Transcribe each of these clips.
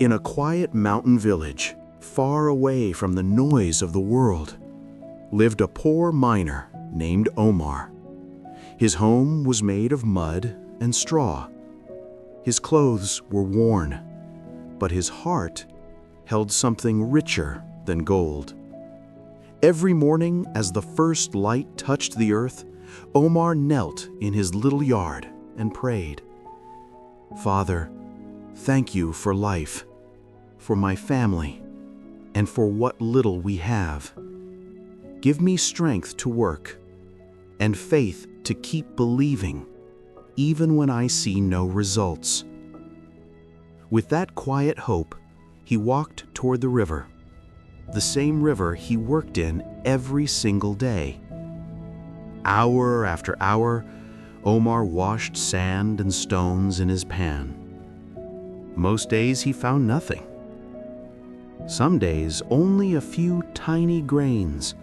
In a quiet mountain village, far away from the noise of the world, lived a poor miner named Omar. His home was made of mud and straw. His clothes were worn, but his heart held something richer than gold. Every morning, as the first light touched the earth, Omar knelt in his little yard and prayed, "Father, thank you for life, for my family, and for what little we have. Give me strength to work and faith to keep believing, even when I see no results." With that quiet hope, he walked toward the river, the same river he worked in every single day. Hour after hour, Omar washed sand and stones in his pan. Most days he found nothing. Some days only a few tiny grains,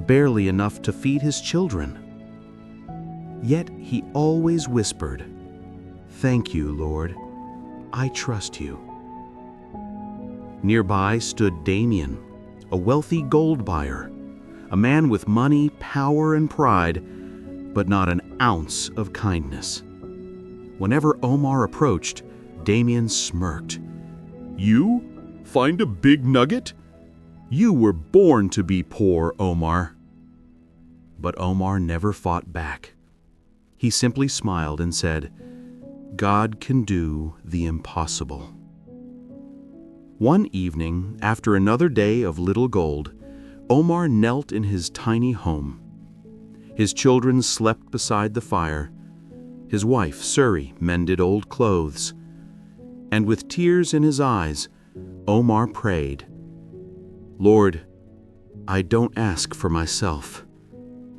barely enough to feed his children. Yet he always whispered, "Thank you, Lord. I trust you." Nearby stood Damien, a wealthy gold buyer, a man with money, power, and pride, but not an ounce of kindness. Whenever Omar approached, Damien smirked. "You find a big nugget? You were born to be poor, Omar." But Omar never fought back. He simply smiled and said, "God can do the impossible." One evening, after another day of little gold, Omar knelt in his tiny home. His children slept beside the fire. His wife, Suri, mended old clothes. And with tears in his eyes, Omar prayed, "Lord, I don't ask for myself,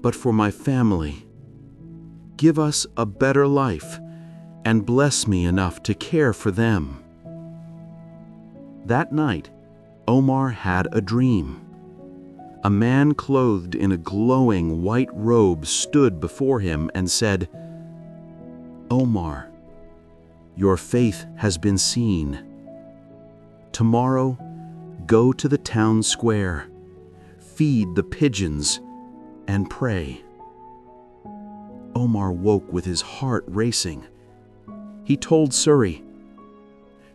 but for my family. Give us a better life and bless me enough to care for them." That night, Omar had a dream. A man clothed in a glowing white robe stood before him and said, "Omar, your faith has been seen. Tomorrow, go to the town square, feed the pigeons, and pray." Omar woke with his heart racing. He told Suri.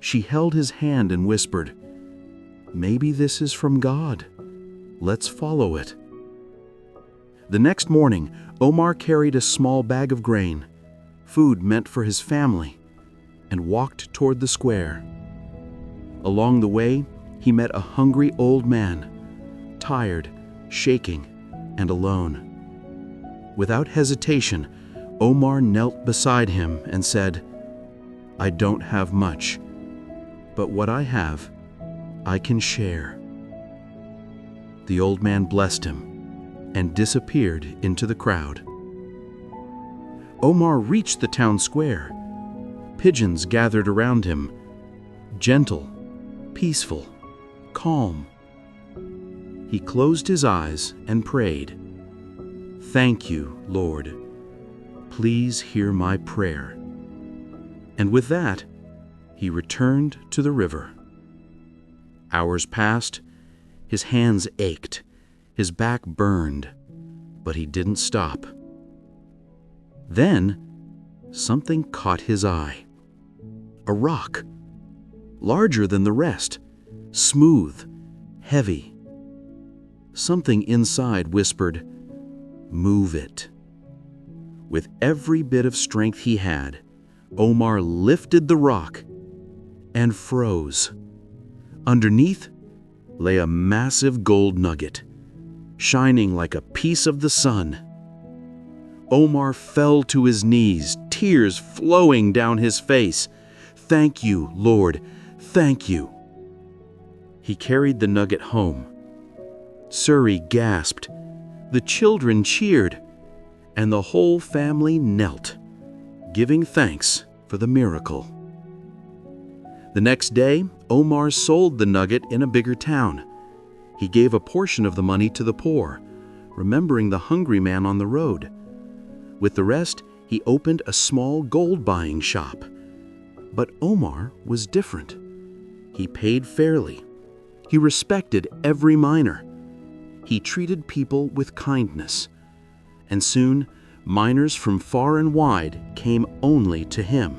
She held his hand and whispered, "Maybe this is from God. Let's follow it." The next morning, Omar carried a small bag of grain, food meant for his family, and walked toward the square. Along the way, he met a hungry old man, tired, shaking, and alone. Without hesitation, Omar knelt beside him and said, "I don't have much, but what I have, I can share." The old man blessed him and disappeared into the crowd. Omar reached the town square. Pigeons gathered around him, gentle, peaceful, calm. He closed his eyes and prayed, "Thank you, Lord. Please hear my prayer." And with that, he returned to the river. Hours passed. His hands ached, his back burned, but he didn't stop. Then, something caught his eye. A rock, larger than the rest, smooth, heavy. Something inside whispered, "Move it." With every bit of strength he had, Omar lifted the rock and froze. Underneath lay a massive gold nugget, shining like a piece of the sun. Omar fell to his knees, tears flowing down his face. "Thank you, Lord, thank you." He carried the nugget home. Suri gasped, the children cheered, and the whole family knelt, giving thanks for the miracle. The next day, Omar sold the nugget in a bigger town. He gave a portion of the money to the poor, remembering the hungry man on the road. With the rest, he opened a small gold buying shop. But Omar was different. He paid fairly. He respected every miner. He treated people with kindness. And soon, miners from far and wide came only to him.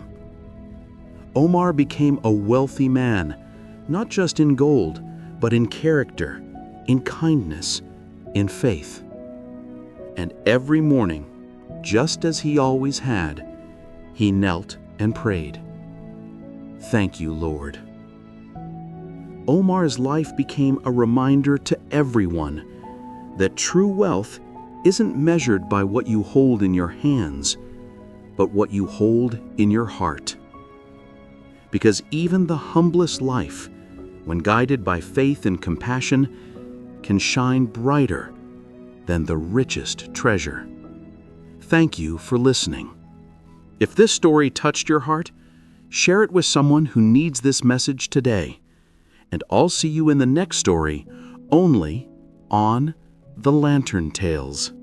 Omar became a wealthy man, not just in gold, but in character, in kindness, in faith. And every morning, just as he always had, he knelt and prayed. Thank you, Lord. Omar's life became a reminder to everyone that true wealth isn't measured by what you hold in your hands, but what you hold in your heart. Because even the humblest life, when guided by faith and compassion, can shine brighter than the richest treasure. Thank you for listening. If this story touched your heart, share it with someone who needs this message today. And I'll see you in the next story, only on The Lantern Tales.